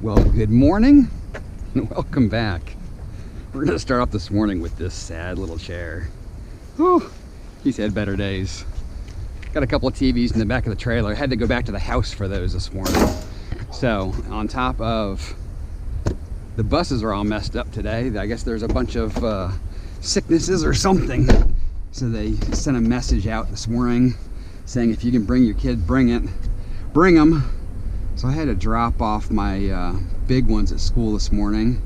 Well, good morning and welcome back. We're gonna start off this morning with this sad little chair. Whew, he's had better days. Got a couple of TVs in the back of the trailer. I had to go back to the house for those this morning. So on top of the buses are all messed up today. I guess there's a bunch of sicknesses or something. So they sent a message out this morning saying if you can bring your kid, bring them. So I had to drop off my big ones at school this morning.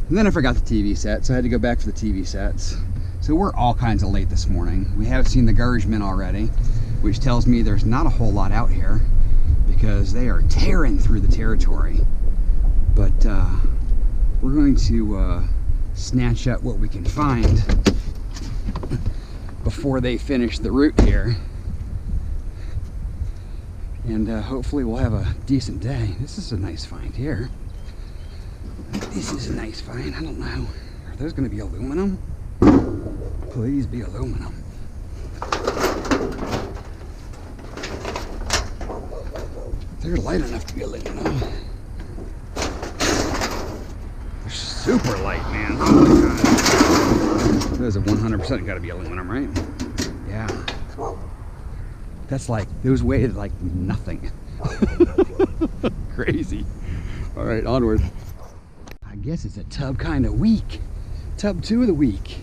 And then I forgot the TV set, so I had to go back for the TV sets. So we're all kinds of late this morning. We have seen the garbage men already, which tells me there's not a whole lot out here because they are tearing through the territory. But we're going to snatch up what we can find before they finish the route here. And hopefully we'll have a decent day. This is a nice find here. This is a nice find. I don't know. Are those going to be aluminum? Please be aluminum. They're light enough to be aluminum. They're super light, man. Oh my god. Those have 100% got to be aluminum, right? Yeah. That's like, those weighed like nothing. Crazy. All right, onward. I guess it's a tub kind of week. Tub 2 of the week.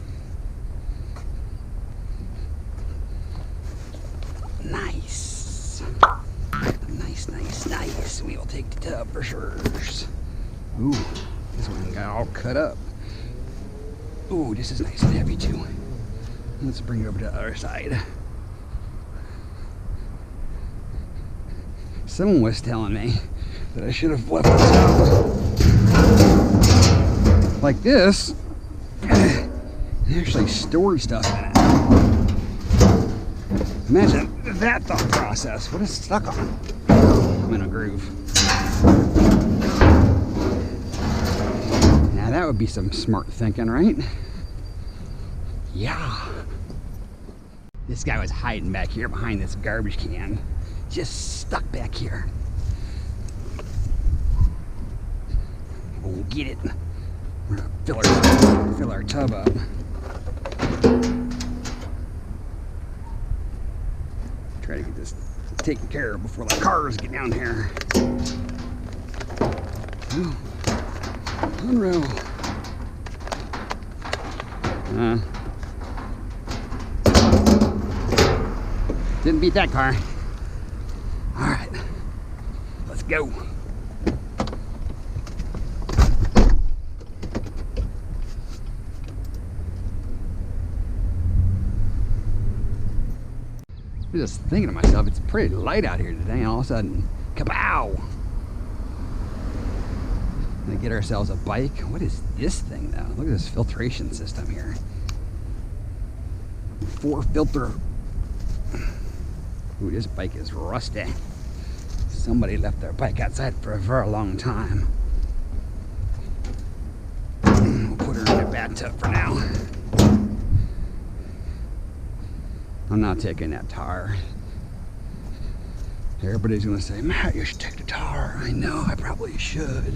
Nice. Nice. We will take the tub for sure. Ooh, this one got all cut up. Ooh, this is nice and heavy too. Let's bring it over to the other side. Someone was telling me that I should have left this out like this and actually stored stuff in it. Imagine that thought process. What is stuck on? I'm in a groove. Now that would be some smart thinking, right? Yeah. This guy was hiding back here behind this garbage can. Just stuck back here. We'll get it. We're gonna fill our tub up. Try to get this taken care of before the cars get down here. Ooh. Unreal. Didn't beat that car. All right, let's go. I'm just thinking to myself, it's pretty light out here today, and all of a sudden, kapow! Gonna get ourselves a bike. What is this thing though? Look at this filtration system here. 4 filter. Ooh, this bike is rusty. Somebody left their bike outside for a very long time. We'll put her in the bathtub for now. I'm not taking that tire. Everybody's gonna say, Matt, you should take the tire. I know, I probably should.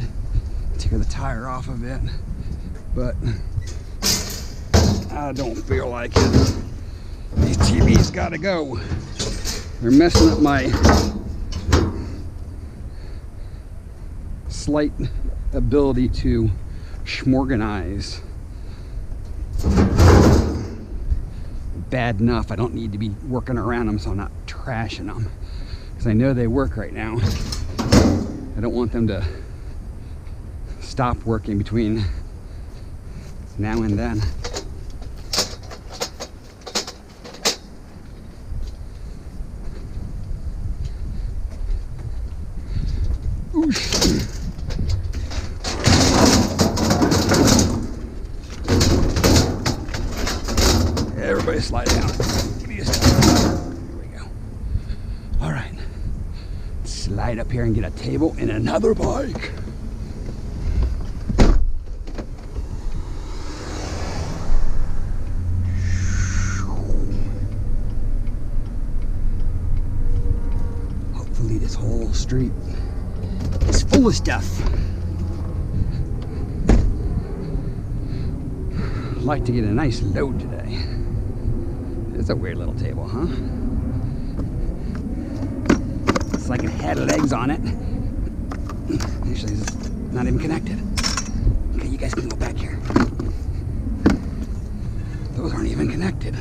Tear the tire off of it. But I don't feel like it. These TVs gotta go. They're messing up my slight ability to schmorganize. Bad enough, I don't need to be working around them, so I'm not trashing them. Because I know they work right now. I don't want them to stop working between now and then. Everybody slide down. Give me a second. Here we go. All right. Slide up here and get a table and another bike. Hopefully this whole street is full of stuff. like to get a nice load today. It's a weird little table, huh? It's like it had legs on it. Actually, it's not even connected. Okay, you guys can go back here. Those aren't even connected.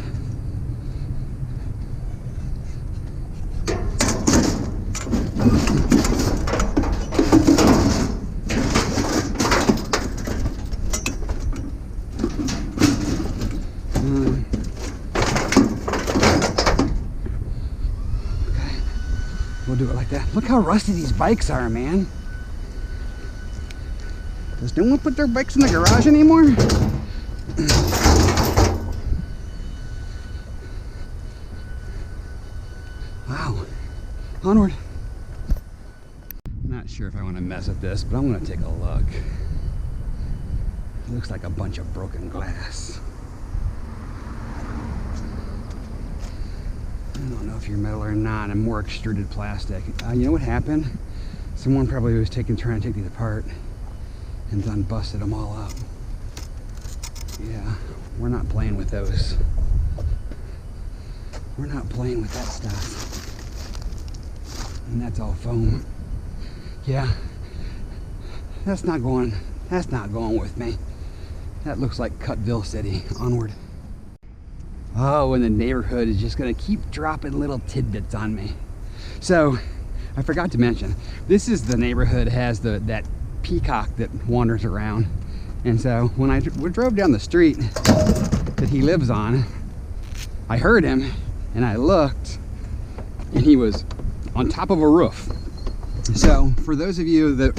We'll do it like that. Look how rusty these bikes are, man. Does no one put their bikes in the garage anymore? Wow. Onward. I'm not sure if I want to mess with this, but I'm going to take a look. It looks like a bunch of broken glass. I don't know if you're metal or not. I'm more extruded plastic. You know what happened? Someone probably was trying to take these apart and done busted them all up. Yeah, we're not playing with those. We're not playing with that stuff. And that's all foam. Yeah, that's not going with me. That looks like Cutville City. Onward. Oh, and the neighborhood is just gonna keep dropping little tidbits on me. So, I forgot to mention, this is the neighborhood has that peacock that wanders around. And so, when I drove down the street that he lives on, I heard him, and I looked, and he was on top of a roof. So, for those of you that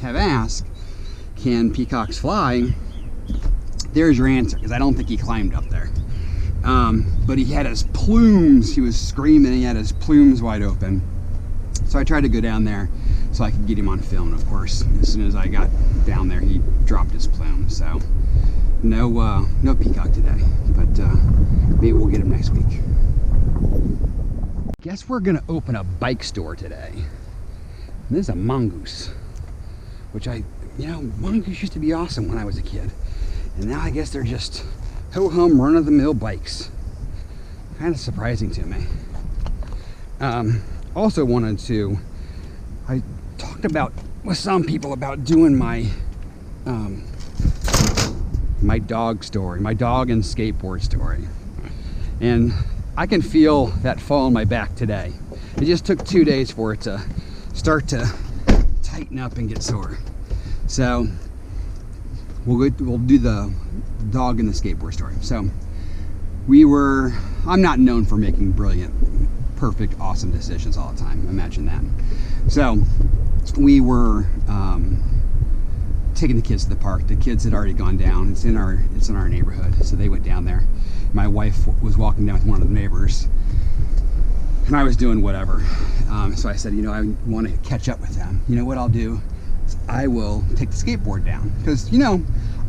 have asked, can peacocks fly? There's your answer, because I don't think he climbed up there. But he had his plumes, he was screaming, he had his plumes wide open. So I tried to go down there so I could get him on film, and of course, as soon as I got down there, he dropped his plume. So no peacock today, but maybe we'll get him next week. Guess we're gonna open a bike store today. And this is a mongoose, which mongoose used to be awesome when I was a kid. And now I guess they're just ho-hum, run-of-the-mill bikes. Kind of surprising to me. Also I talked with some people about doing my my dog story, my dog and skateboard story. And I can feel that fall on my back today. It just took 2 days for it to start to tighten up and get sore. So we'll do the dog and the skateboard story. So I'm not known for making brilliant, perfect, awesome decisions all the time. Imagine that. So we were taking the kids to the park. The kids had already gone down. It's in our neighborhood. So they went down there. My wife was walking down with one of the neighbors, and I was doing whatever. So I said, I want to catch up with them. You know what I'll do? I will take the skateboard down, because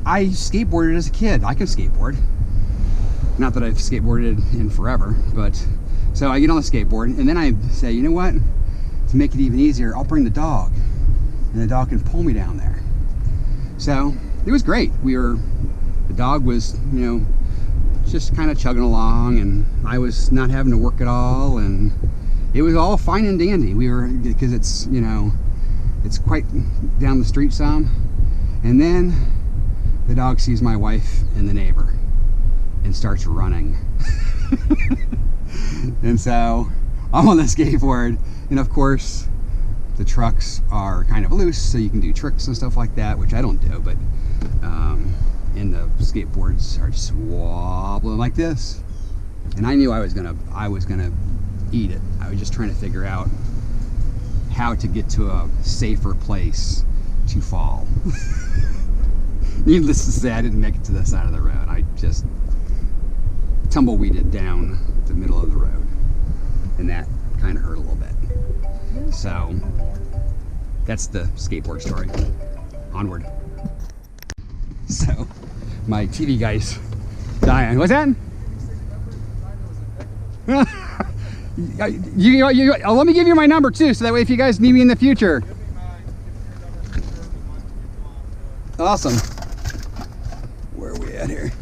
I skateboarded as a kid. I can skateboard. Not that I've skateboarded in forever, but so I get on the skateboard, and then I say, you know what? To make it even easier, I'll bring the dog, and the dog can pull me down there. So it was great. The dog was, just kind of chugging along, and I was not having to work at all, and it was all fine and dandy. Because it's, it's quite down the street some, and then the dog sees my wife and the neighbor and starts running. And so I'm on the skateboard, and of course the trucks are kind of loose, so you can do tricks and stuff like that, which I don't do, but and the skateboards are just wobbling like this, and I knew I was gonna eat it. I was just trying to figure out how to get to a safer place to fall. Needless to say, I didn't make it to the side of the road. I just tumbleweeded down the middle of the road, and that kind of hurt a little bit. So that's the skateboard story. Onward. So my TV guy's dying. What's that? Let me give you my number too, so that way if you guys need me in the future. Awesome. Where are we at here?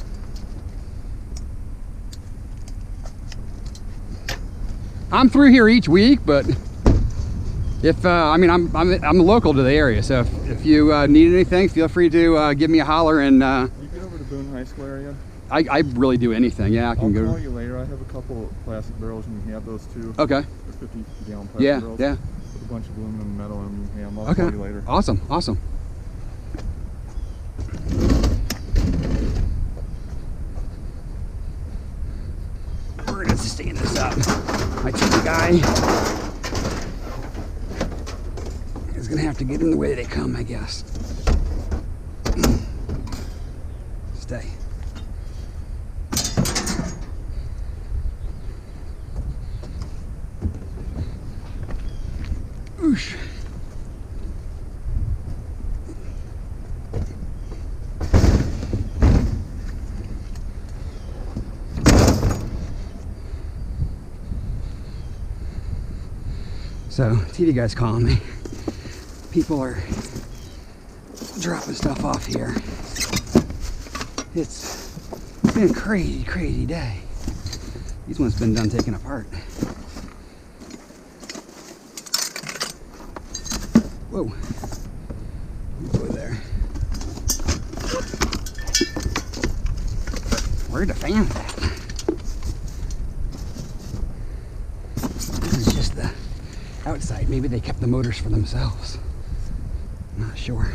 I'm through here each week, but if I mean, I'm local to the area, so if you need anything, feel free to give me a holler. And you get over to Boone High School area? I really do anything. Yeah, I can go. I'll call you later. I have a couple plastic barrels and you can have those too. Okay. They're 50-gallon plastic barrels. Yeah. With a bunch of aluminum and metal in them. You can have them. I'll Okay. call you later. Awesome. Awesome. We're gonna stand this up. My TV guy is gonna have to get in the way they come, I guess. Stay. Oosh. So, TV guy's calling me. People are dropping stuff off here. It's been a crazy, crazy day. These ones been done taken apart. Whoa. Over there. Where'd the fan at? This is just the outside. Maybe they kept the motors for themselves. I'm not sure.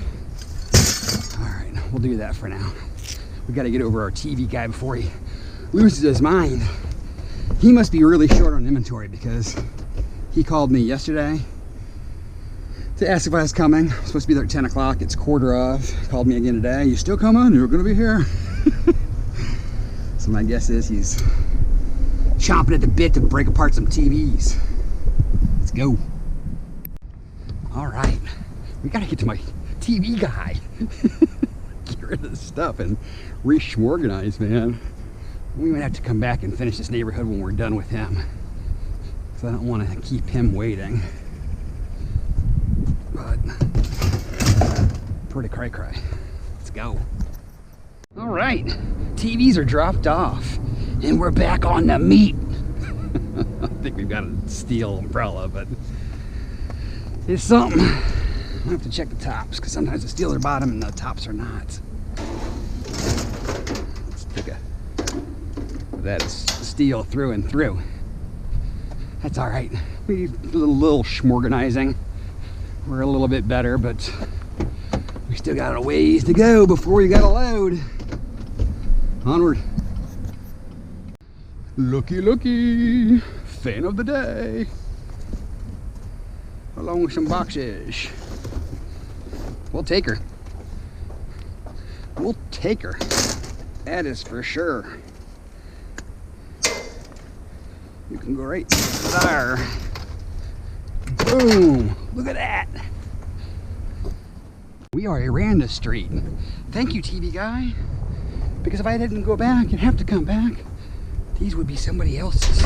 All right, we'll do that for now. We got to get over our TV guy before he loses his mind. He must be really short on inventory because he called me yesterday to ask if I was coming. I'm supposed to be there at 10 o'clock. It's 1:15. He called me again today. You still coming? You're going to be here. So my guess is he's chomping at the bit to break apart some TVs. Let's go. All right. We got to get to my TV guy. Get rid of this stuff and re-schmorganize, man. We might have to come back and finish this neighborhood when we're done with him. So I don't want to keep him waiting. But pretty cray-cray. Let's go. All right, TVs are dropped off and we're back on the meat. I think we've got a steel umbrella, but it's something. I have to check the tops because sometimes the steel are bottom and the tops are not. Let's take a, that is steel through and through. That's all right. We need a little schmorganizing. We're a little bit better, but we still got a ways to go before we got a load. Onward. Looky, looky. Fan of the day. Along with some boxes. We'll take her. We'll take her. That is for sure. You can go right there. Boom! Look at that! We are Aranda Street. Thank you, TV guy. Because if I didn't go back and have to come back, these would be somebody else's.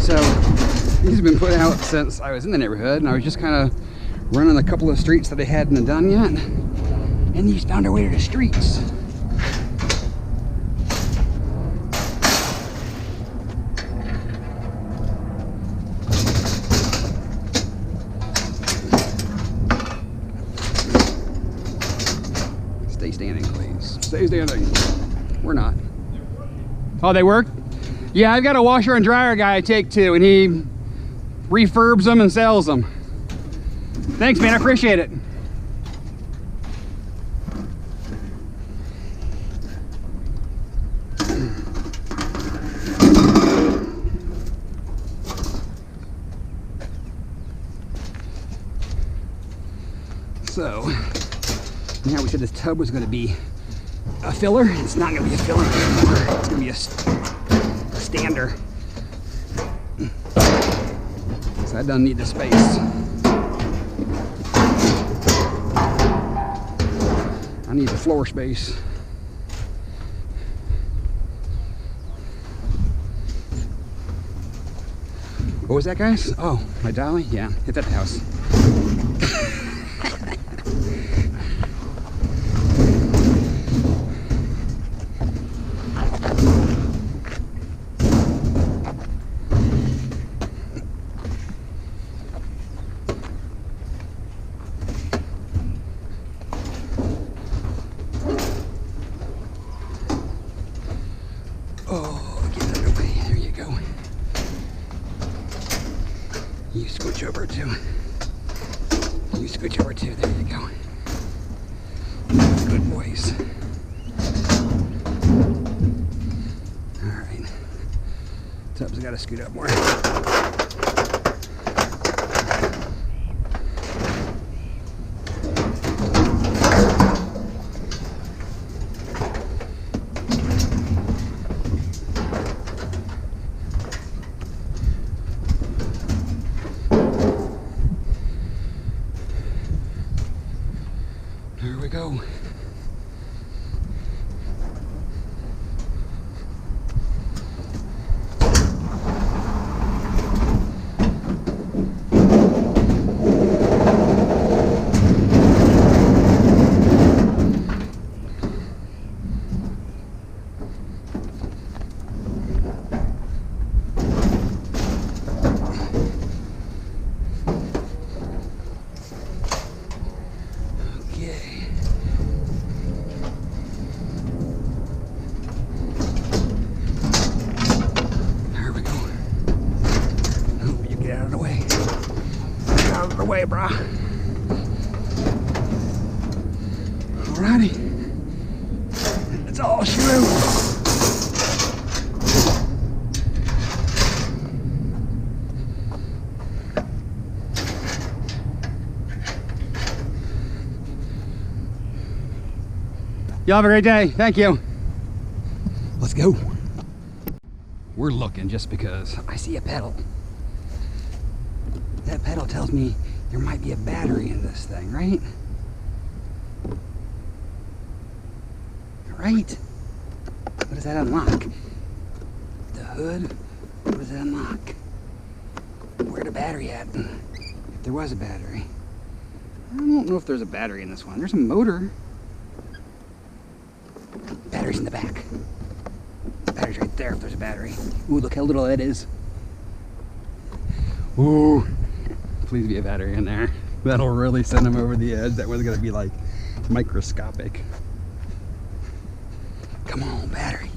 So, these have been put out since I was in the neighborhood, and I was just kind of running a couple of streets that they hadn't done yet. And these found their way to the streets. Stay standing, please. Stay standing. We're not. Oh, they work? Yeah, I've got a washer and dryer guy I take to, and he refurbs them and sells them. Thanks, man. I appreciate it. So, now we said this tub was going to be a filler. It's not going to be a filler anymore. It's going to be a stander. So I don't need the space. I need the floor space. What was that, guys? Oh, my dolly? Yeah, hit that house. 2. There you go. Good boys. Alright. Tubbs got to scoot up more. There we go. Way, brah. Alrighty. That's all she wrote. Y'all have a great day. Thank you. Let's go. We're looking just because I see a pedal. That pedal tells me there might be a battery in this thing, right? Right? What does that unlock? The hood? What does that unlock? Where'd the battery at? If there was a battery. I don't know if there's a battery in this one. There's a motor. Battery's in the back. Battery's right there if there's a battery. Ooh, look how little that is. Ooh. Please be a battery in there. That'll really send them over the edge. That one's gonna be like microscopic. Come on, battery.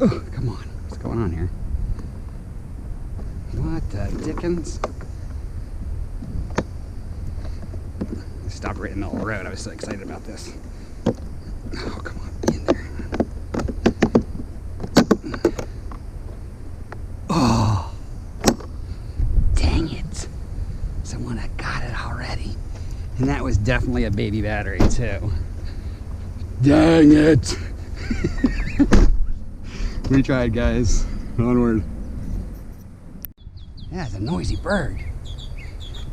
Oh, come on. What's going on here? What the dickens? I stopped right in the middle of the road. I was so excited about this. Oh, come on. Be in there. Oh. Dang it. Someone had got it already. And that was definitely a baby battery, too. Dang it. Retry it, guys. Onward. Yeah, it's a noisy bird.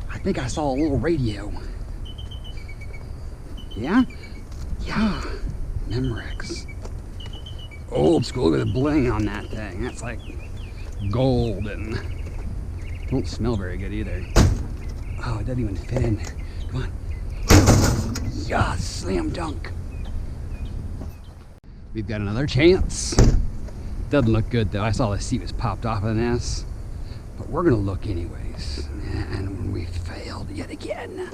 I think I saw a little radio. Yeah? Yeah. Memorex. Old school with a bling on that thing. That's like gold and don't smell very good either. Oh, it doesn't even fit in there. Come on. Yeah, slam dunk. We've got another chance. Doesn't look good though. I saw the seat was popped off of this. But we're gonna look anyways. And we failed yet again.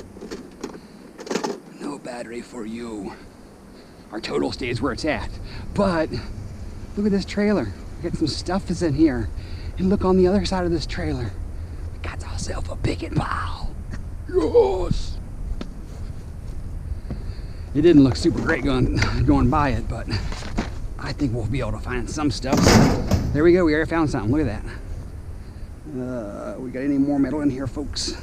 No battery for you. Our total stays where it's at. But look at this trailer. We got some stuff that's in here. And look on the other side of this trailer. We got ourselves a picking pile. Yes. It didn't look super great going by it, but I think we'll be able to find some stuff. There we go. We already found something. Look at that. We got any more metal in here, folks?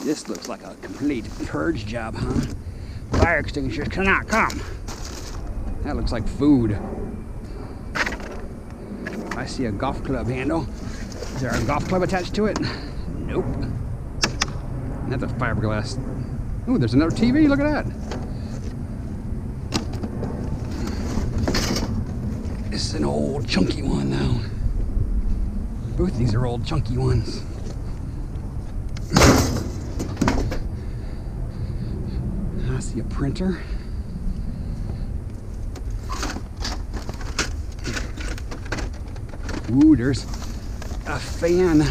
This looks like a complete purge job, huh? Fire extinguishers cannot come. That looks like food. I see a golf club handle. Is there a golf club attached to it? Nope. That's a fiberglass. Ooh, there's another TV. Look at that. This is an old chunky one, though. Both of these are old chunky ones. I see a printer. Ooh, there's a fan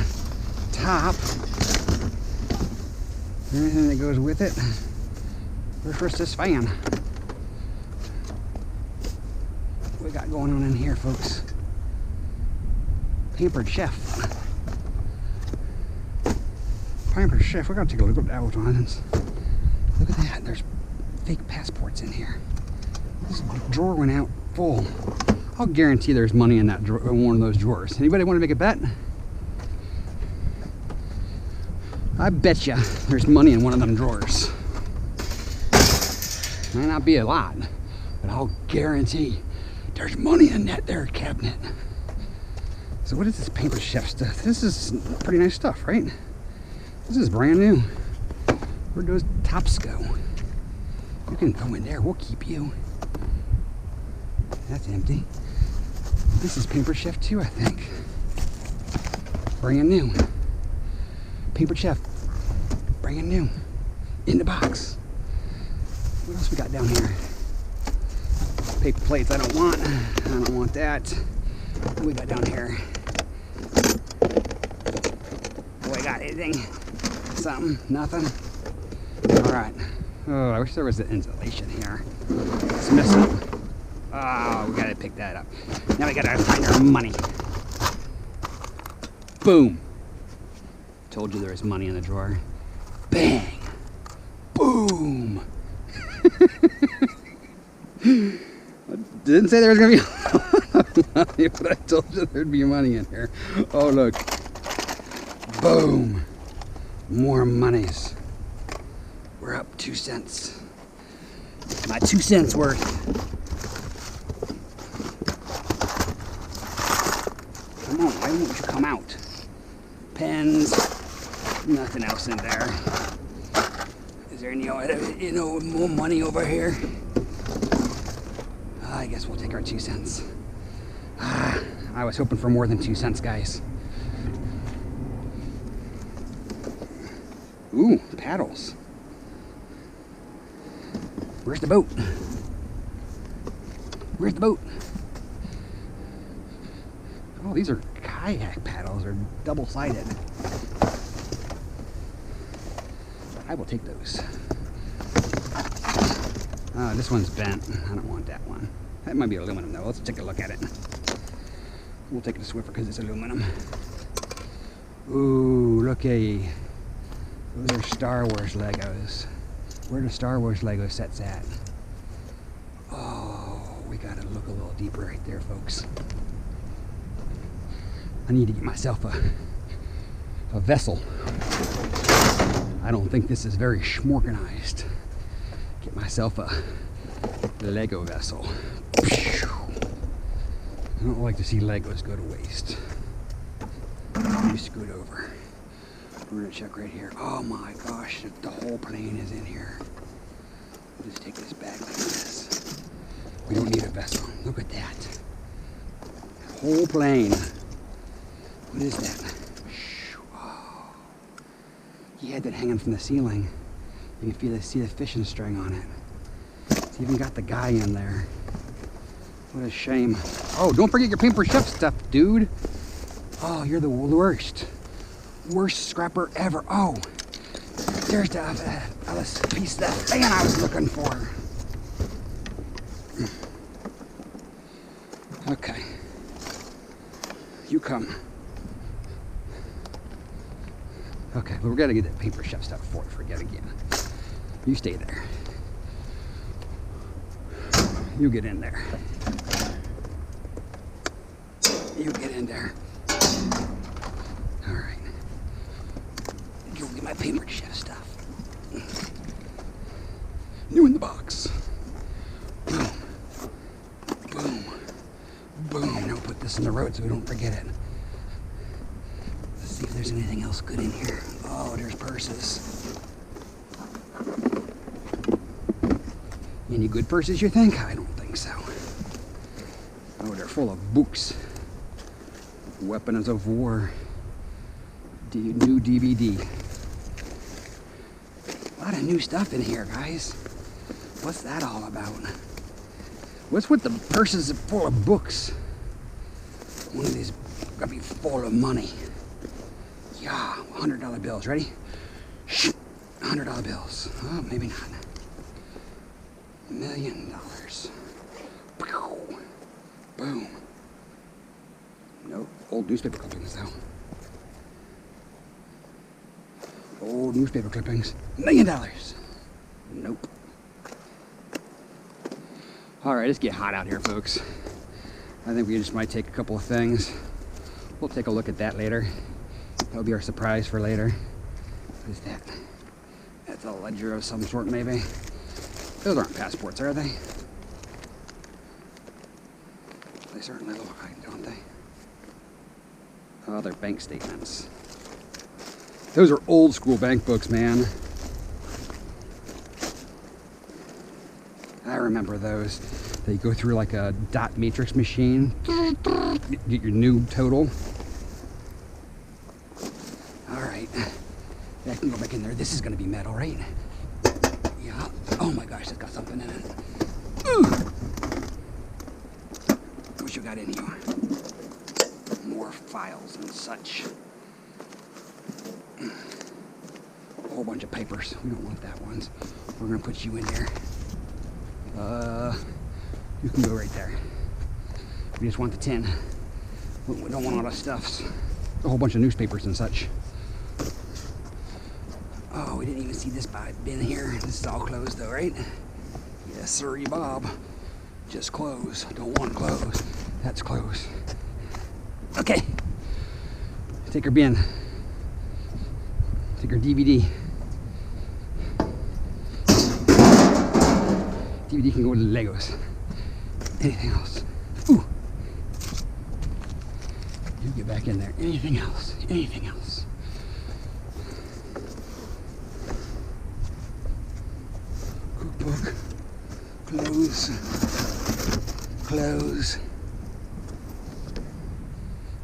top. Everything that goes with it. Where's this fan? What we got going on in here, folks? Pampered Chef. paper chef. We gotta take a look at that one. Look at that. There's fake passports in here. This drawer went out full. I'll guarantee there's money in that drawer, one of those drawers. Anybody want to make a bet? I bet you there's money in one of them drawers. Might not be a lot, but I'll guarantee there's money in that there cabinet. So what is this paper chef stuff? This is pretty nice stuff, right? This is brand new. Where'd those tops go? You can go in there, we'll keep you. That's empty. This is paper chef too, I think. Brand new. Paper chef, brand new. In the box. What else we got down here? Paper plates I don't want. I don't want that. What we got down here? Do I got anything? Something? Nothing? Alright. Oh, I wish there was an insulation here. It's missing. Oh, we gotta pick that up. Now we gotta find our money. Boom. Told you there was money in the drawer. Bang. Boom. Didn't say there was gonna be money, but I told you there'd be money in here. Oh, look. Boom. More monies. We're up 2 cents. My 2 cents worth. Come on, why won't you come out? Pens. Nothing else in there. Is there any, more money over here? I guess we'll take our 2 cents. I was hoping for more than 2 cents, guys. Ooh, paddles. Where's the boat? Where's the boat? Oh, these are kayak paddles. They're double-sided. I will take those. This one's bent. I don't want that one. That might be aluminum though. Let's take a look at it. We'll take it to Swiffer because it's aluminum. Ooh, looky. Those are Star Wars Legos. Where the Star Wars Lego sets at? Oh, we gotta look a little deeper right there, folks. I need to get myself a vessel. I don't think this is very schmorganized. Get myself a Lego vessel. I don't like to see Legos go to waste. You scoot over. We're gonna check right here. Oh my gosh, the whole plane is in here. We'll just take this bag like this. We don't need a vessel. Look at that. Whole plane. What is that? Oh. He had that hanging from the ceiling. You can see the fishing string on it. It's even got the guy in there. What a shame. Oh, don't forget your paper chef stuff, dude. Oh, you're the worst. Worst scrapper ever. Oh, there's the piece of that fan I was looking for. Okay. You come. Okay, but we're gonna get that paper chef stuff before we forget again. You stay there. You get in there. You get in there. All right. Go get my paper chef stuff. New in the box. Boom. Boom. Boom. Now put this in the road so we don't forget it. Let's see if there's anything else good in here. Oh, there's purses. Any good purses, you think? I don't think so. Oh, they're full of books. Weapons of War. New DVD. A lot of new stuff in here, guys. What's that all about? What's with the purses full of books? One of these gotta be full of money. Yeah, $100 bills. Ready? $100 bills. Oh, maybe not. $1 million. Boom. Nope. Old newspaper clippings though. Old newspaper clippings. $1 million. Nope. Alright, it's getting hot out here, folks. I think we just might take a couple of things. We'll take a look at that later. That'll be our surprise for later. What is that? That's a ledger of some sort, maybe. Those aren't passports, are they? They certainly look like, don't they? Oh, they're bank statements. Those are old school bank books, man. I remember those. They go through like a dot matrix machine. Get your new total. Alright. I can go back in there. This is going to be metal, right? Yeah. Oh my gosh, it's got something in it. Ooh. What you got in here? More files and such. A whole bunch of papers. We don't want that ones. We're going to put you in here. You can go right there. We just want the tin. We don't want all the stuffs. A whole bunch of newspapers and such. Oh, we didn't even see this bin here. This is all closed though, right? Yes, sirree, Bob. Just close. Don't want to close. That's close. Okay. Take her bin. Take her DVD. DVD can go with Legos. Anything else? Ooh. You get back in there. Anything else? Anything else? Cookbook. Clothes. Clothes.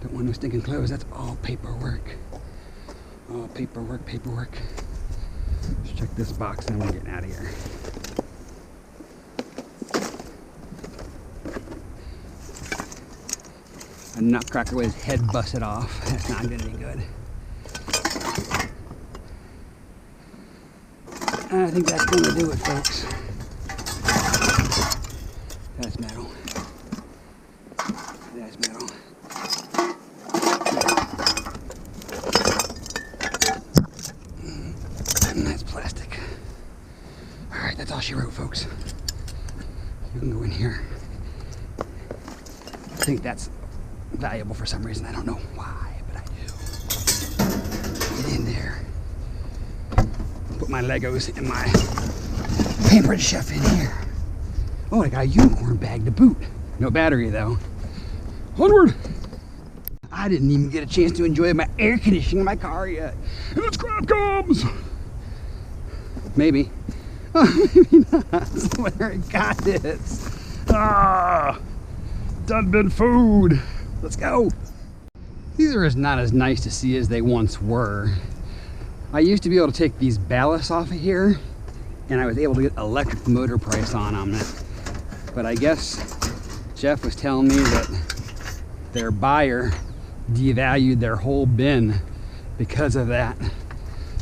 Don't want no stinking clothes. That's all paperwork. All paperwork, paperwork. Let's check this box and we're getting out of here. A nutcracker with his head busted off. That's not going to be good. I think that's going to do it, folks. That's metal. That's metal. And that's plastic. Alright, that's all she wrote, folks. You can go in here. I think that's valuable for some reason. I don't know why, but I do. Get in there. Put my Legos and my Pampered Chef in here. Oh, I got a unicorn bag to boot. No battery though. Onward! I didn't even get a chance to enjoy my air conditioning in my car yet. And it's crap comes! Maybe. Oh, maybe not. Somewhere I got this. Ah! Done been food. Let's go. These are not as nice to see as they once were. I used to be able to take these ballasts off of here and I was able to get electric motor price on them. But I guess Jeff was telling me that their buyer devalued their whole bin because of that.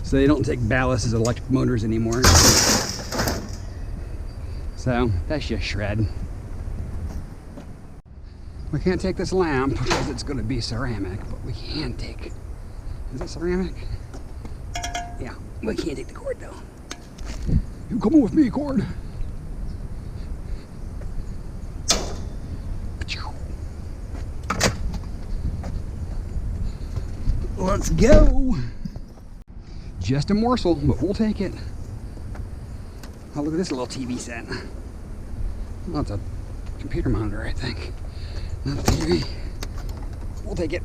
So they don't take ballast as electric motors anymore. So that's just shred. We can't take this lamp because it's going to be ceramic, but we can take... Is it ceramic? Yeah, we can't take the cord though. You come with me, cord. Let's go. Just a morsel, but we'll take it. Oh, look at this little TV set. Oh, it's a computer monitor, I think. Not a TV. We'll take it.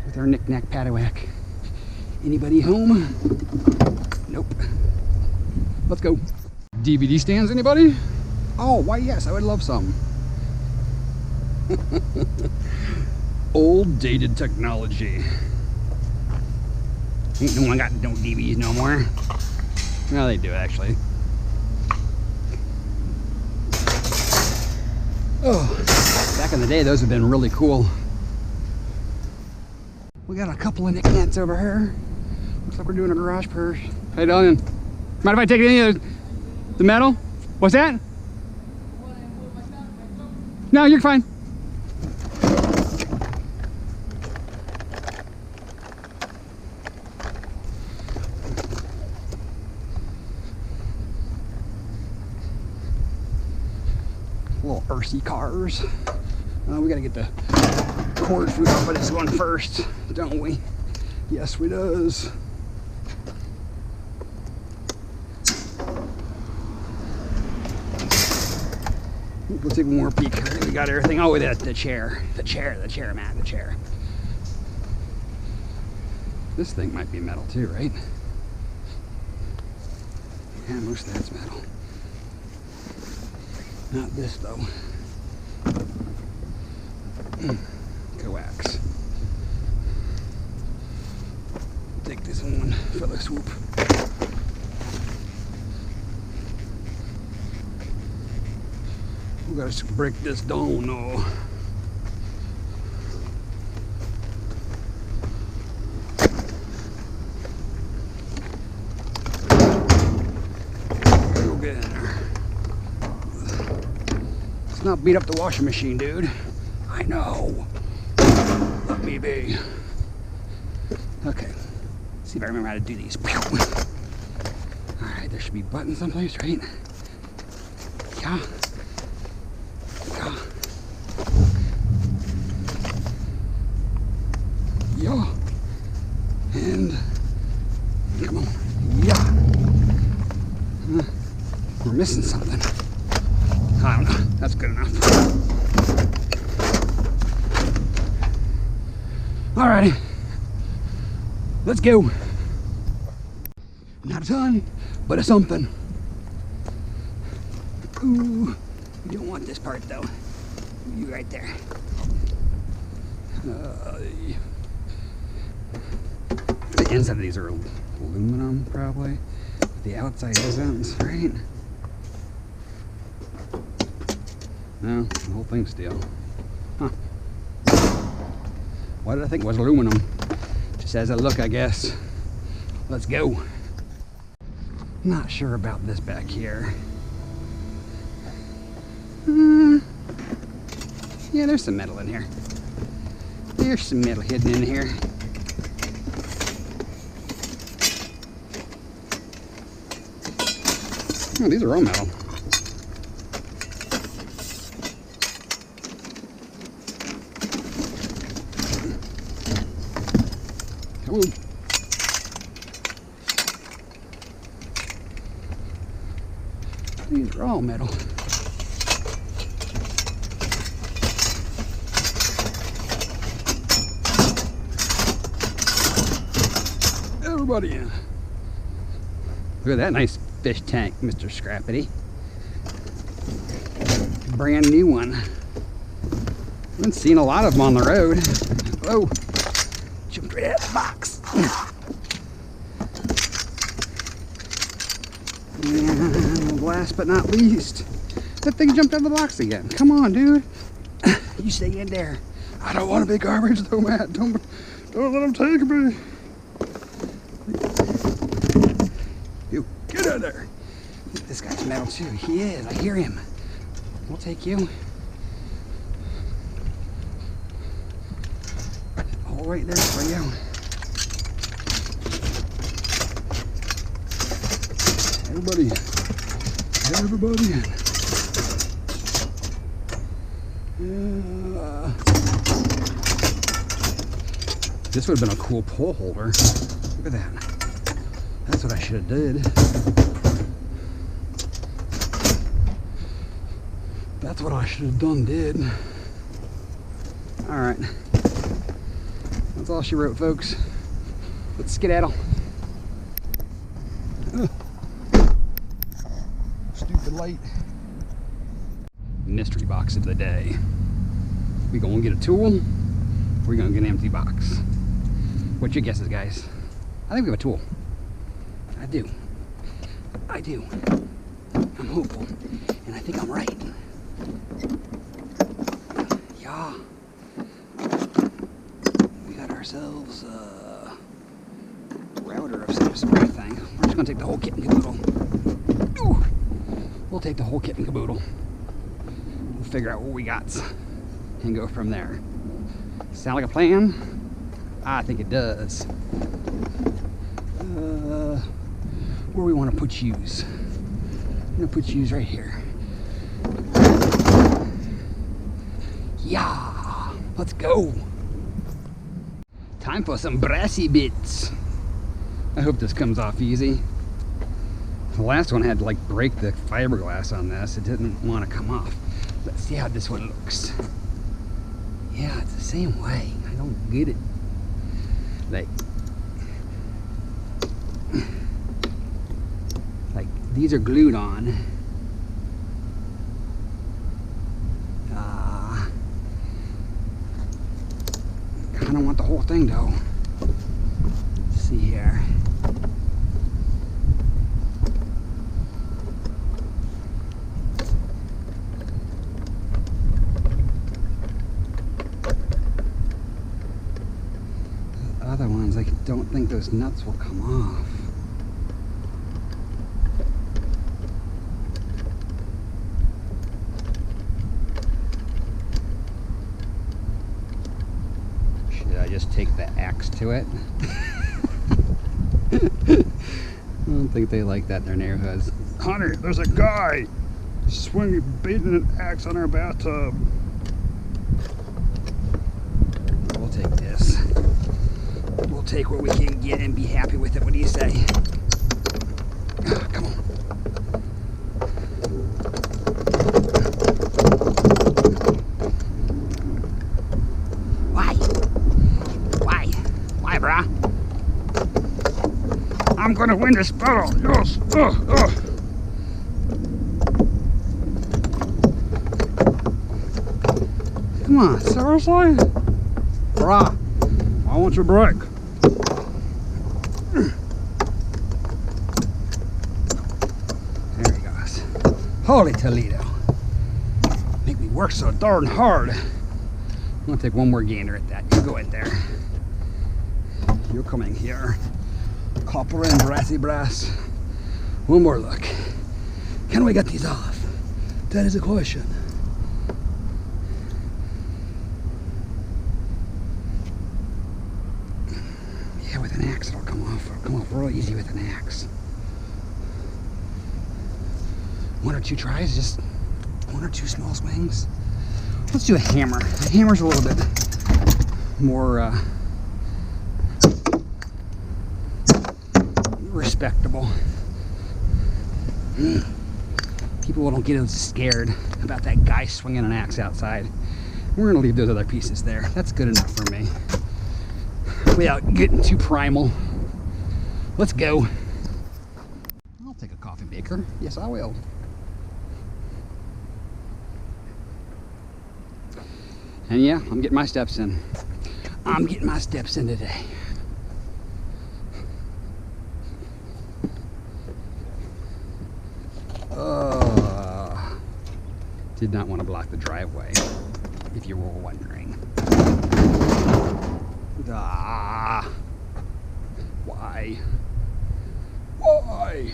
With our knick-knack paddywhack. Anybody home? Nope. Let's go. DVD stands, anybody? Oh, why yes, I would love some. Old dated technology. Ain't no one got no DVDs no more. Well, they do actually. Oh, back in the day, those have been really cool. We got a couple of knickknacks over here. Looks like we're doing a garage purge. How you doing? Mind if I take any of the metal? What's that? No, you're fine. RC cars. We gotta get the cord food off of this one first, don't we? Yes, we does. We'll take one more peek. We got everything. Oh, the chair, Matt, the chair. This thing might be metal too, right? Yeah, most of that's metal. Not this though. Coax. Take this one for the swoop. We gotta break this down now. Real good. Let's not beat up the washing machine, dude. I know. Let me be. Okay. See if I remember how to do these. Alright, there should be buttons someplace, right? Yeah. Yeah. And come on. Yeah. We're missing something. I don't know. That's good enough. Alrighty. Let's go. Not a ton, but a something. Ooh. You don't want this part though. You right there. The inside of these are aluminum, probably. The outside isn't, right? No, the whole thing's steel. Huh. What did I think was aluminum? Just as a look, I guess. Let's go. Not sure about this back here. Yeah, there's some metal in here. There's some metal hidden in here. Oh, these are all metal. Come on. These are all metal. Everybody in. Look at that nice fish tank, Mr. Scrappity. Brand new one. I've been seeing a lot of them on the road. Oh, jumped right out of the box. And last but not least, that thing jumped out of the box again. Come on, dude. You stay in there. I don't want to be garbage though, Matt. Don't let them take me. You get out of there. This guy's metal too. He is. I hear him. We'll take you. All right there for you. Everybody in. This would have been a cool pole holder. Look at that. That's what I should have did. That's what I should have did. All right. That's all she wrote, folks. Let's skedaddle. Stupid light. Mystery box of the day. We gonna get a tool? We're gonna get an empty box. What's your guesses, guys? I think we have a tool. I do. I'm hopeful, and I think I'm right. Yeah. We got ourselves a router of some sort of thing. We're just gonna take the whole kit and caboodle. Ooh. We'll take the whole kit and caboodle. We'll figure out what we got and go from there. Sound like a plan? I think it does. Where we want to put yous? I'm gonna put yous right here. Yeah, let's go. Time for some brassy bits. I hope this comes off easy. The last one had to like break the fiberglass on this. It didn't want to come off. Let's see how this one looks. Yeah, it's the same way. I don't get it. Like these are glued on. I don't want the whole thing though. Let's see here. The other ones, I don't think those nuts will come off. I just take the axe to it. I don't think they like that in their neighborhoods. Honey, there's a guy beating an axe on our bathtub. We'll take this. We'll take what we can get and be happy with it. What do you say? Come on. I'm gonna win this battle. Yes. Come on, seriously? Bruh, I want your break. There he goes. Holy Toledo. Make me work so darn hard. I'm gonna take one more gander at that. You go in there. You're coming here. Copper and brassy brass. One more look. Can we get these off? That is a question. Yeah, with an axe it'll come off. It'll come off real easy with an axe. One or two tries, just one or two small swings. Let's do a hammer. The hammer's a little bit more respectable. People don't get as scared about that guy swinging an axe outside. We're gonna leave those other pieces there. That's good enough for me. Without getting too primal. Let's go. I'll take a coffee maker. Yes, I will. And yeah, I'm getting my steps in. I'm getting my steps in today. Did not want to block the driveway, if you were wondering. Why? Why?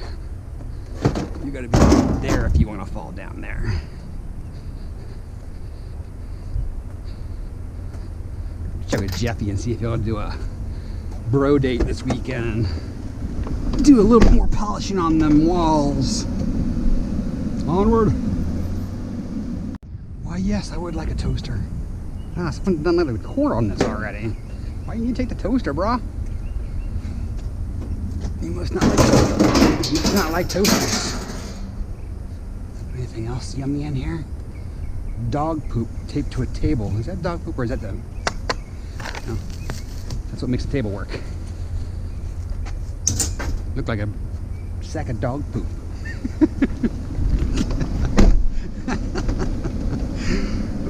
You gotta be there if you want to fall down there. Check with Jeffy and see if he'll do a bro date this weekend. Do a little bit more polishing on them walls. Onward. Why, yes, I would like a toaster. Someone done a core on this already. Why you need to take the toaster, brah? You must not like toasters. You must not like toasters. Anything else yummy in here? Dog poop taped to a table. Is that dog poop or is that the... No. That's what makes the table work. Looked like a sack of dog poop.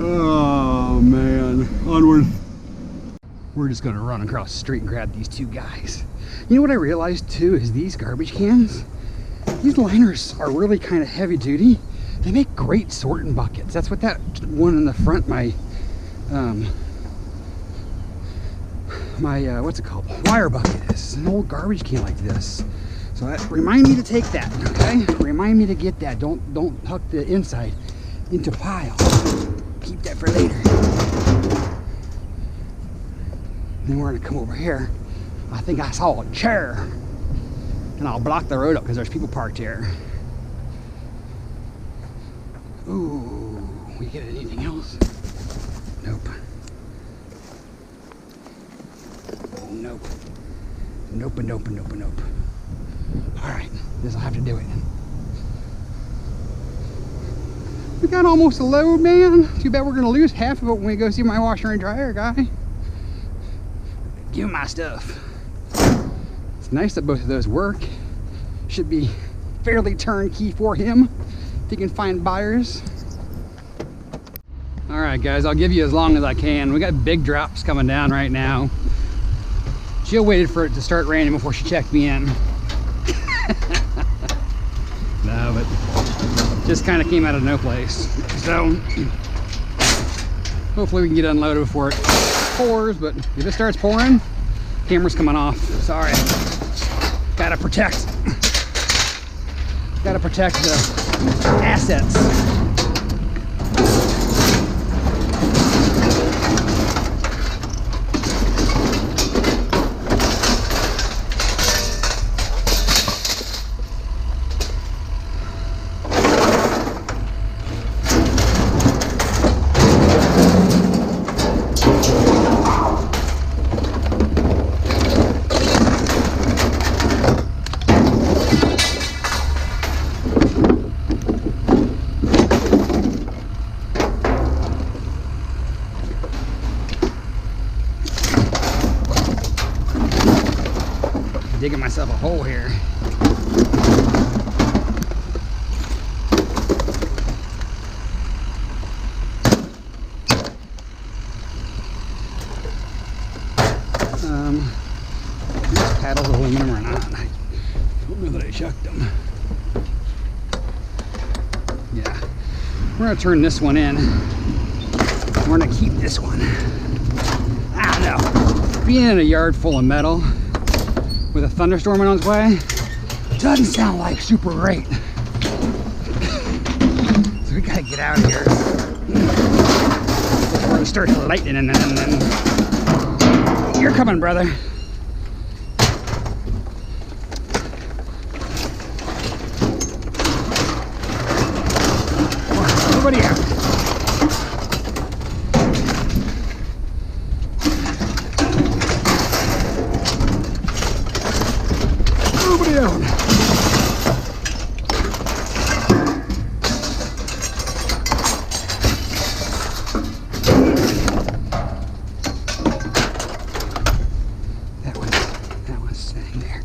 Oh man, onward. We're just gonna run across the street and grab these two guys. You know what I realized too is these garbage cans, these liners are really kind of heavy duty. They make great sorting buckets. That's what that one in the front, my what's it called? Wire bucket is. An old garbage can like this. So that, remind me to take that, okay? Remind me to get that. Don't tuck the inside into pile. Keep that for later. Then we're gonna come over here. I think I saw a chair. And I'll block the road up because there's people parked here. Ooh, we get anything else? Nope. Nope. Nope, nope, nope, nope. Alright, this'll have to do it. We got almost a load, man. Too bad we're gonna lose half of it when we go see my washer and dryer guy. Give him my stuff. It's nice that both of those work. Should be fairly turnkey for him if he can find buyers. All right, guys, I'll give you as long as I can. We got big drops coming down right now. Jill waited for it to start raining before she checked me in. No, but just kind of came out of no place. So hopefully we can get unloaded before it pours, but if it starts pouring, camera's coming off. Sorry. Gotta protect the assets. Digging myself a hole here. These paddles aluminum or not? I don't know that I chucked them. Yeah, we're gonna turn this one in. We're gonna keep this one. I don't know. Being in a yard full of metal with a thunderstorm on its way doesn't sound like super great. So we gotta get out of here before it starts lightning and then you're coming, brother. Everybody out. Everybody out. That one's sitting there.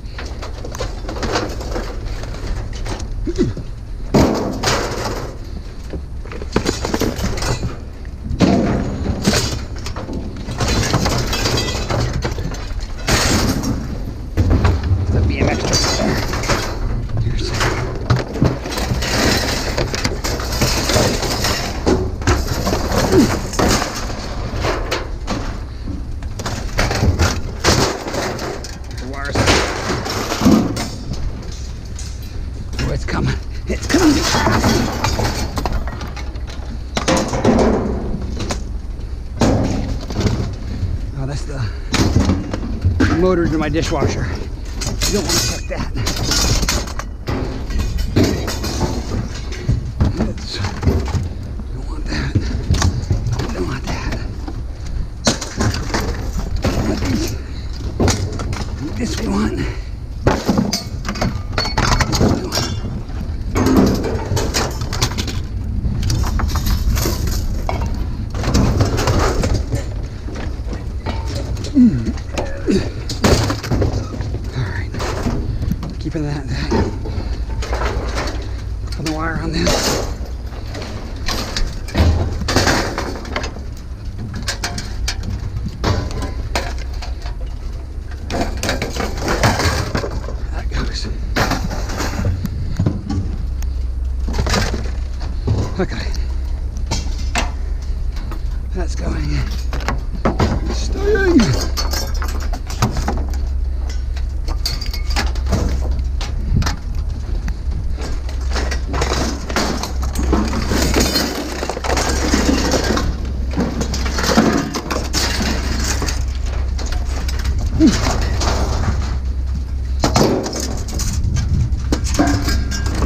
It's coming. Oh, that's the motor to my dishwasher. You don't want to check that. Don't want that. Don't want that. This we want. Alright, keeping that put the wire on this. That goes. Okay. That's going. Staying.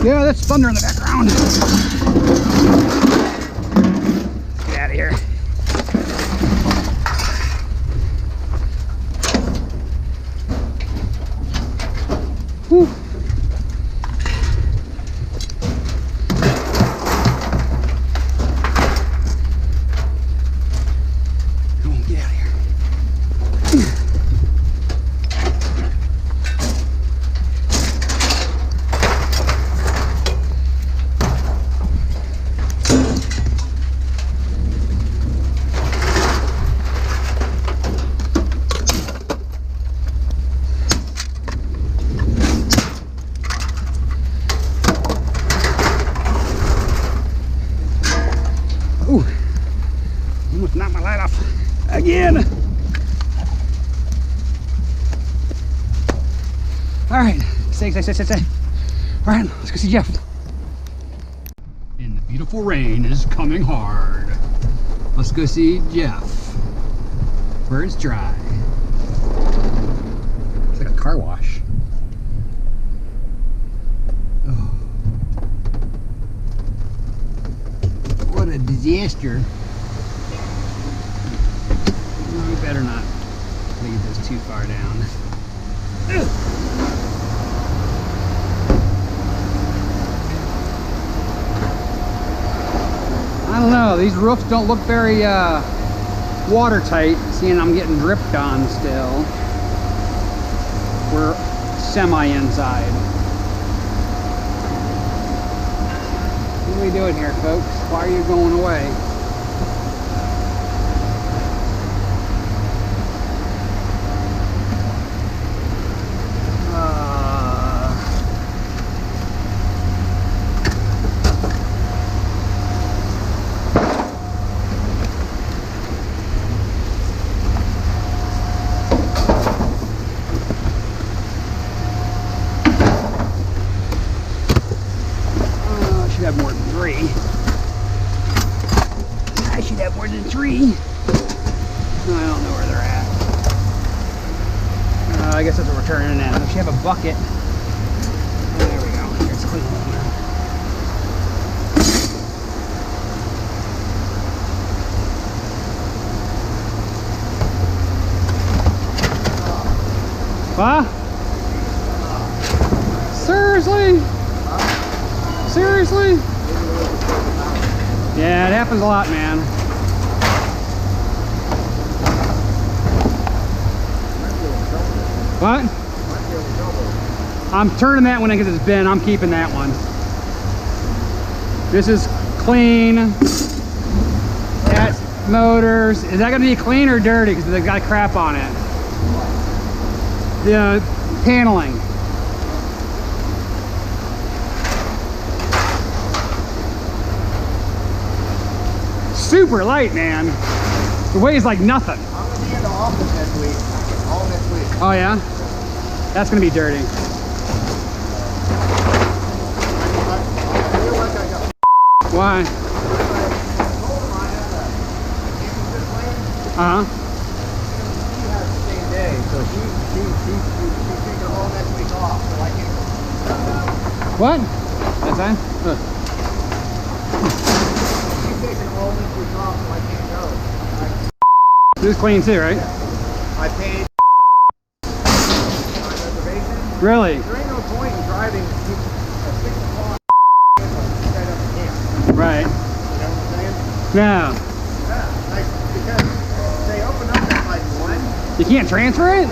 Yeah, that's thunder in the background. Get out of here. Whew. Come on, get out of here. Ooh, almost knocked my light off again. All right, stay. All right, let's go see Jeff. And the beautiful rain is coming hard. Let's go see Jeff, where it's dry. It's like a car wash. Oh. What a disaster. No, we better not leave this too far down. Ugh. I don't know, these roofs don't look very watertight, seeing I'm getting dripped on still. We're semi-inside. What are we doing here, folks? Why are you going away? I should have more than three. I should have more than three. No, I don't know where they're at. I guess that's what we're turning in. We should have a bucket. There we go. Here, it's clean. Huh? Seriously? Seriously? Yeah, it happens a lot, man. What? I'm turning that one in because it's been. I'm keeping that one. This is clean. That's motors. Is that going to be clean or dirty? Because they got crap on it. The paneling. Super light, man. The weighs like nothing. I'm going to be in the office next week. All next week. Oh yeah? That's gonna be dirty. I feel like I got Why? Uh-huh. She has the same day, so she's taking all next week off, so I can't go. What? That's that? She's taking all next week off, so I can't go. This is clean too, right? I paid my reservation. Really? There ain't no point in driving at 6 o'clock straight up to camp. Right. You know what I'm saying? No. Yeah, like, because they open up at like 1. You can't transfer it?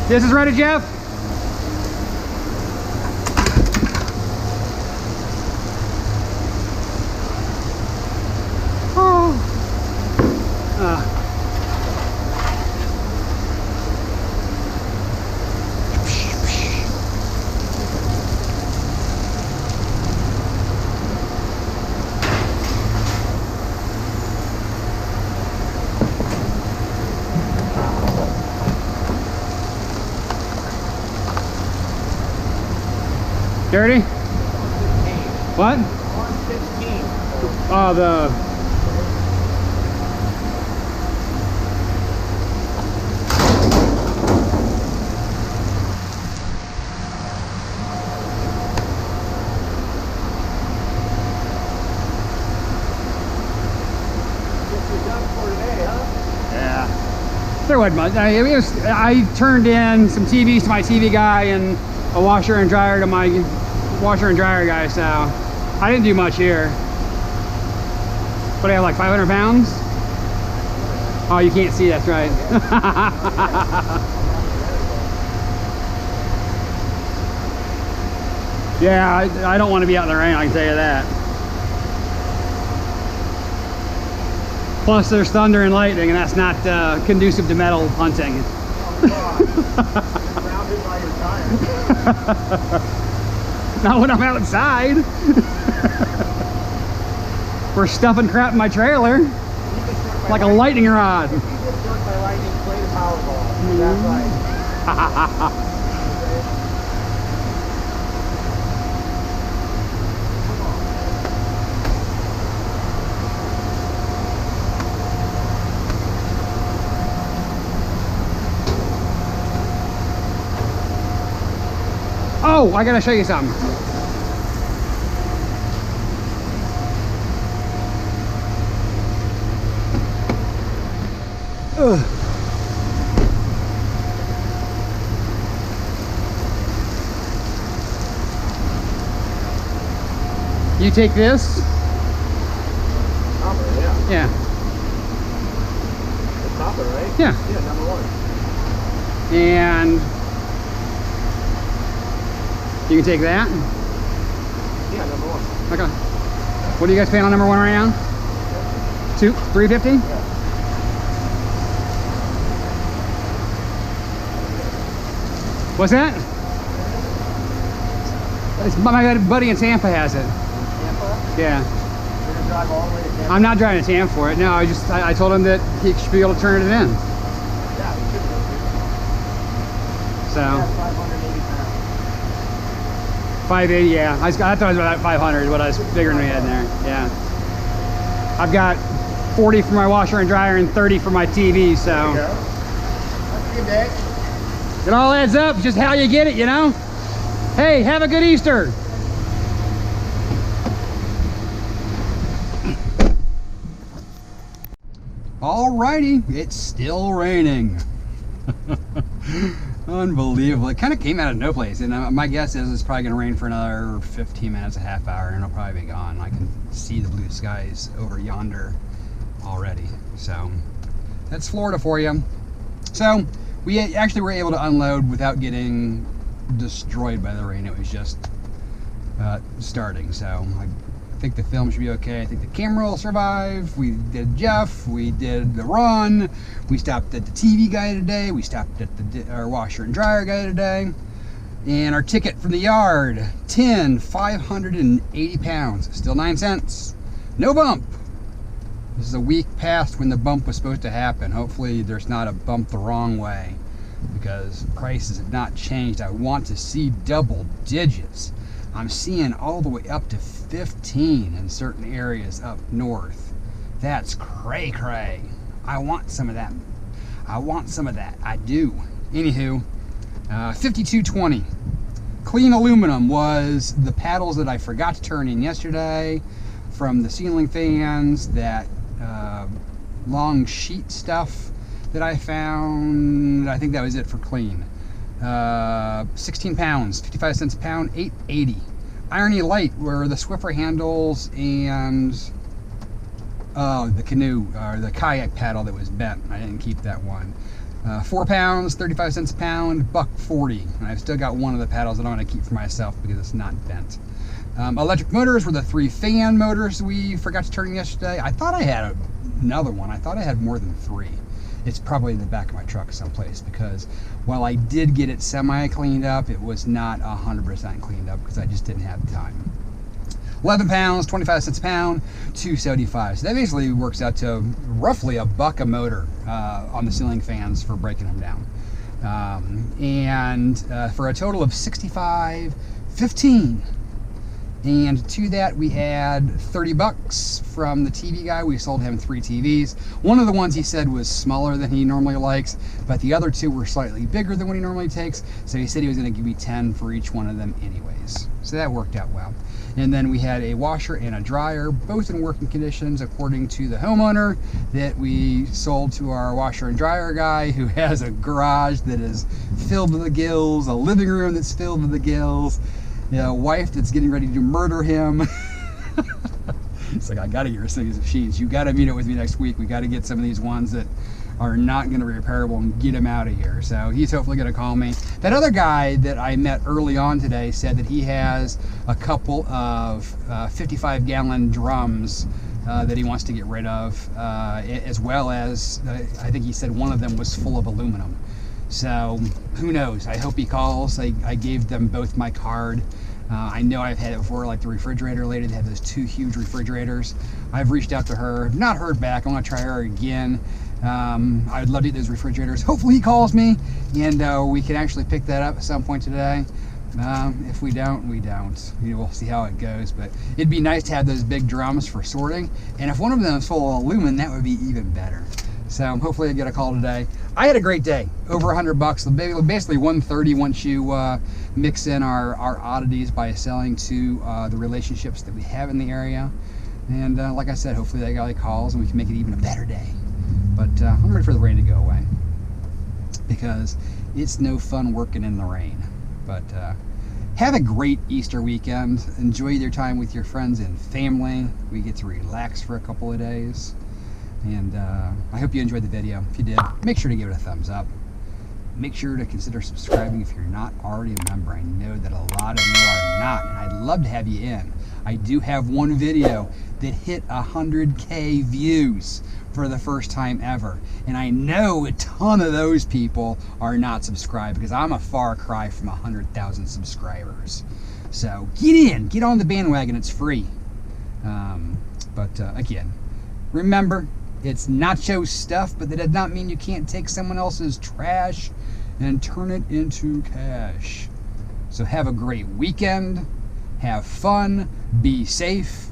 This is ready, Jeff? Oh. Dirty? What? 115. Oh, the... Guess you're done for today, huh? Yeah. There wasn't much. I turned in some TVs to my TV guy and a washer and dryer to my washer and dryer guy, so I didn't do much here. What do I have, like 500 pounds? Oh, you can't see, that's right. Yeah, I don't want to be out in the rain, I can tell you that. Plus there's thunder and lightning, and that's not conducive to metal hunting. Surrounded by your tires. Not when I'm outside. We're stuffing crap in my trailer like a lightning rod. If you get struck by lightning, play the Powerball. That's right. Oh, I gotta show you something. Ugh. You take this? Copper, yeah. Yeah. It's copper, right? Yeah. Yeah, number 1. And you can take that? Yeah, number 1. Okay. What are you guys paying on number 1 right now? $350? Yeah. What's that? It's, my buddy in Tampa has it. Tampa? Yeah. You're gonna drive all the way to Tampa? I'm not driving to Tampa for it. No, I told him that he should be able to turn it in. Yeah, you should be able to. So. That's 580 pounds. 580, yeah. I thought it was about 500, what I was figuring we had in there. Yeah. I've got 40 for my washer and dryer and 30 for my TV, so. There you go. That's a good day. It all adds up, just how you get it, you know? Hey, have a good Easter. Alrighty, it's still raining. Unbelievable. It kind of came out of no place, and my guess is it's probably going to rain for another 15 minutes, a half hour, and it'll probably be gone. I can see the blue skies over yonder already. So that's Florida for you. So we actually were able to unload without getting destroyed by the rain. It was just starting, so I think the film should be okay. I think the camera will survive. We did Jeff, we did the run, we stopped at the TV guy today, we stopped at our washer and dryer guy today, and our ticket from the yard, 580 pounds, still 9 cents, no bump. This is a week past when the bump was supposed to happen. Hopefully there's not a bump the wrong way, because prices have not changed. I want to see double digits. I'm seeing all the way up to 15 in certain areas up north. That's cray cray. I want some of that. I want some of that. I do. Anywho, 52.20. Clean aluminum was the paddles that I forgot to turn in yesterday from the ceiling fans, that long sheet stuff that I found. I think that was it for clean. 16 pounds, 55 cents a pound, $8.80. Irony Light were the Swiffer handles and the canoe, or the kayak paddle that was bent. I didn't keep that one. 4 pounds, 35 cents a pound, $1.40. And I've still got one of the paddles that I'm going to keep for myself because it's not bent. Electric motors were the 3 fan motors we forgot to turn in yesterday. I thought I had another one. I thought I had more than 3. It's probably in the back of my truck someplace, because while I did get it semi-cleaned up, it was not 100% cleaned up because I just didn't have the time. 11 pounds, 25 cents a pound, $2.75. So that basically works out to roughly $1 a motor on the ceiling fans for breaking them down. And for a total of $65.15. And to that we add $30 from the TV guy. We sold him 3 TVs. One of the ones he said was smaller than he normally likes, but the other 2 were slightly bigger than what he normally takes. So he said he was going to give me 10 for each one of them anyways. So that worked out well. And then we had a washer and a dryer, both in working conditions according to the homeowner that we sold to our washer and dryer guy, who has a garage that is filled to the gills, a living room that's filled to the gills, a wife that's getting ready to murder him. It's like, I gotta get rid of some of these machines. You gotta meet up with me next week. We gotta get some of these ones that are not going to be repairable and get him out of here. So he's hopefully going to call me. That other guy that I met early on today said that he has a couple of 55-gallon drums that he wants to get rid of, as well as I think he said one of them was full of aluminum. So who knows? I hope he calls. I gave them both my card. I know I've had it before, like the refrigerator lady. They have those 2 huge refrigerators. I've reached out to her, not heard back. I'm going to try her again. I would love to get those refrigerators. Hopefully he calls me and we can actually pick that up at some point today. If we don't, we don't. We'll see how it goes, but it'd be nice to have those big drums for sorting. And if one of them is full of aluminum, that would be even better. So hopefully I get a call today. I had a great day, over $100, basically $130 once you mix in our oddities by selling to the relationships that we have in the area. And like I said, hopefully that guy calls and we can make it even a better day. But I'm ready for the rain to go away, because it's no fun working in the rain. But have a great Easter weekend. Enjoy your time with your friends and family. We get to relax for a couple of days. And I hope you enjoyed the video. If you did, make sure to give it a thumbs up. Make sure to consider subscribing if you're not already a member. I know that a lot of you are not, and I'd love to have you in. I do have one video that hit 100K views for the first time ever. And I know a ton of those people are not subscribed, because I'm a far cry from 100,000 subscribers. So get on the bandwagon, it's free. Again, remember, it's Nacho Stuff, but that does not mean you can't take someone else's trash and turn it into cash. So have a great weekend, have fun, be safe,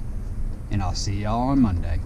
and I'll see y'all on Monday.